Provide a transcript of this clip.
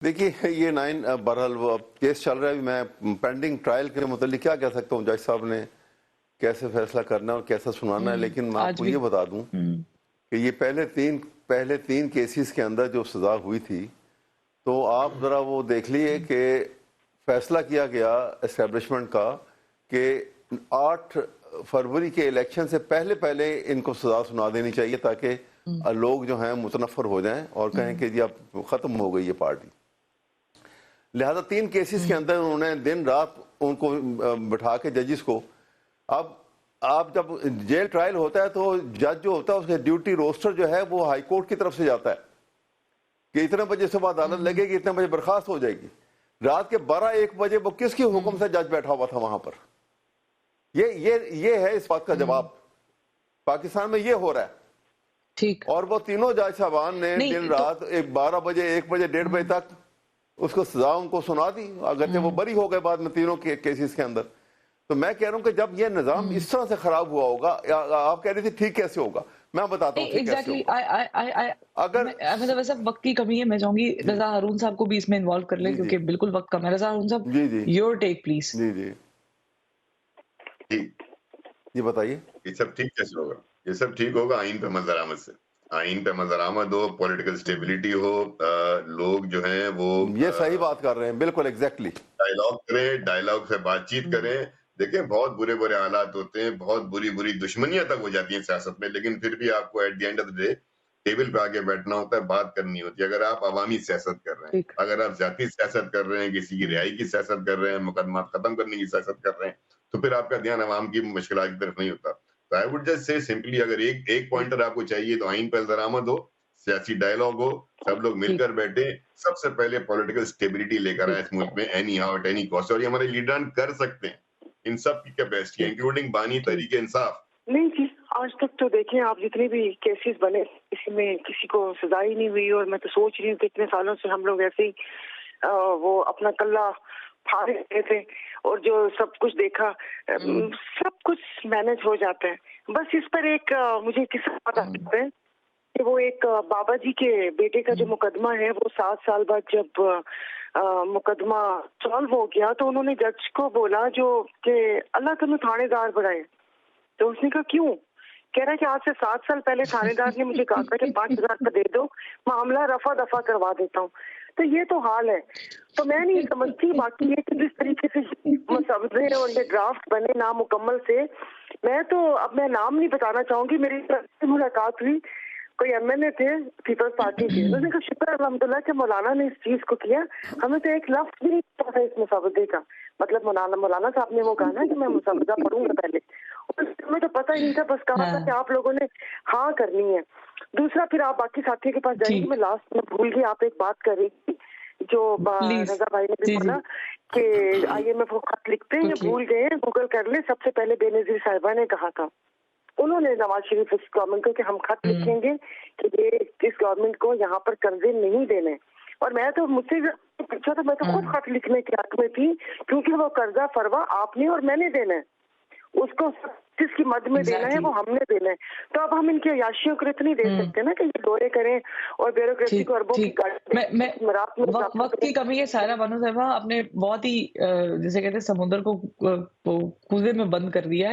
देखिए ये 9 बहरहाल वो अब केस चल रहा है। मैं पेंडिंग ट्रायल के मुतालिक क्या कह सकता हूँ, जज साहब ने कैसे फैसला करना है और कैसा सुनाना है। लेकिन मैं आज आपको भी ये बता दूं कि ये पहले तीन केसेस के अंदर जो सजा हुई थी, तो आप ज़रा वो देख लिए कि फैसला किया गया एस्टेब्लिशमेंट का कि 8 फरवरी के इलेक्शन से पहले पहले इनको सजा सुना देनी चाहिए, ताकि लोग जो हैं मुतनफ़र हो जाएं और कहें कि जी अब ख़त्म हो गई ये पार्टी। लिहाजा 3 केसेस के अंदर उन्होंने दिन रात उनको बिठा के जजिस को, अब आप जब जेल ट्रायल होता है तो जज जो होता है उसके ड्यूटी रोस्टर जो है वो हाई कोर्ट की तरफ से जाता है कि इतने बजे सुबह अदालत लगेगी, इतने बजे बर्खास्त हो जाएगी। रात के 12-1 बजे वो किसकी हुक्म से जज बैठा हुआ था वहां पर? ये है इस बात का जवाब। पाकिस्तान में ये हो रहा है। ठीक। और वो तीनों जज साहबान ने दिन तो रात 12 बजे, 1 बजे, 1:30 बजे तक उसको सजा उनको सुना दी, अगरचे वो बरी हो गए बाद में तीनों के केसेस के अंदर। तो मैं कह रहा हूं कि जब ये निजाम इस तरह से खराब हुआ होगा, आप कह रही थी ठीक कैसे होगा, मैं बताता हूँ ठीक कैसे एग्जैक्टली होगा। आई अगर मतलब वैसे वक्त की कमी है, मैं चाहूंगी जी रजा हारून साहब को भी इसमें इन्वॉल्व कर ले जी जी क्योंकि बिल्कुल वक्त कम है। रजा हारून साहब, जी जी योर टेक प्लीज। जी जी जी, जी बताइए। ये सब ठीक कैसे होगा? ये सब ठीक होगा आइन पे अमल दरामद से। आइन पे अमल दरामद हो, पॉलिटिकल स्टेबिलिटी हो, लोग जो हैं वो ये सही बात कर रहे हैं, बिल्कुल एग्जैक्टली। डायलॉग करें, डायलॉग से बातचीत करें। देखिए बहुत बुरे-बुरे हालात होते हैं, बहुत बुरी-बुरी दुश्मनियाँ तक हो जाती हैं सियासत में, लेकिन फिर भी आपको at the end of the day table पे आके बैठना होता है, बात करनी होती है। अगर आप अवामी सियासत कर रहे हैं, ठीक। अगर आप ज़ाती सियासत कर रहे हैं, किसी की रिहाई की सियासत कर रहे हैं, मुकदमात खत्म करने की सियासत कर रहे हैं, तो फिर आपका ध्यान अवाम की मुश्किलात की तरफ नहीं होता। तो I would just say simply अगर एक एक पॉइंटर आपको चाहिए तो आइन पे दरामद हो, सियासी डायलॉग हो, सब लोग ठीक। मिलकर बैठे, सबसे पहले पॉलिटिकल स्टेबिलिटी लेकर आए ठीक। इस मुल्क में any how at any cost, और ये हमारे लीडरान कर सकते हैं। इन सब की कैपेसिटी है, ठीक। इंक्लूडिंग बानी ठीक। तहरीक इंसाफ। नहीं जी, आज तक तो देखें आप जितने भी केसेस बने, किसी में किसी को सजा ही नहीं हुई। और मैं तो सोच रही हूँ कि इतने सालों से हम लोग ऐसे ही वो अपना कल्ला फाड़ रहे थे और जो सब कुछ देखा, सब कुछ मैनेज हो जाता है। बस इस पर एक मुझे किस्सा पता चलता है कि वो एक बाबा जी के बेटे का जो मुकदमा है, वो 7 साल बाद जब मुकदमा सॉल्व हो गया तो उन्होंने जज को बोला जो कि अल्लाह तुम्हें थानेदार बनाए। तो उसने कहा क्यों? कह रहा है कि आज से 7 साल पहले थानेदार ने मुझे कहा था कि 5,000 का दे दो, मामला रफा दफा करवा देता हूँ। तो ये तो हाल है। तो मैं नहीं समझती, बाकी ये कि जिस तरीके से मसवदे और ये ड्राफ्ट बने नामुकम्मल से, मैं तो अब मैं नाम नहीं बताना चाहूंगी, मेरी मुलाकात हुई, कोई एमएनए थे पीपल्स पार्टी के, उन्होंने कहा शुक्र अल्हम्दुलिल्लाह कि मौलाना ने इस चीज को किया, हमें तो एक लफ्ज भी नहीं पता था इस मुसवदे का। मतलब मौलाना साहब ने वो कहा ना कि मैं मुसवदा पढ़ूंगा पहले, हमें तो पता ही नहीं था, बस कहा था कि आप लोगों ने हाँ करनी है। दूसरा, फिर आप बाकी साथियों के पास जाएंगे, मैं लास्ट में भूल गई, आप एक बात कर रही थी जो रजा भाई ने भी बोला कि IMF को खत लिखते हैं, ये भूल गए, गूगल कर ले, सबसे पहले बेनजीर साहिबा ने कहा था, उन्होंने नवाज शरीफ इस गवर्नमेंट को कि हम खत लिखेंगे कि ये इस गवर्नमेंट को यहाँ पर कर्जे नहीं देने। और मैं तो मुझसे पूछा था, मैं तो खुद खत लिखने के हक में थी, क्योंकि वो कर्जा फरवा आपने और मैंने देना है, उसको जिसकी मद में देना है वो हमने देना है। तो अब हम इनके अयाशियों को इतनी दे सकते हैं ना कि ये दौरे करें और ब्यूरोक्रेसी को अरबों की वक्त की कमी है। सायरा बानो साहिबा, आपने बहुत ही जैसे कहते हैं समुद्र को कुएं में बंद कर दिया है।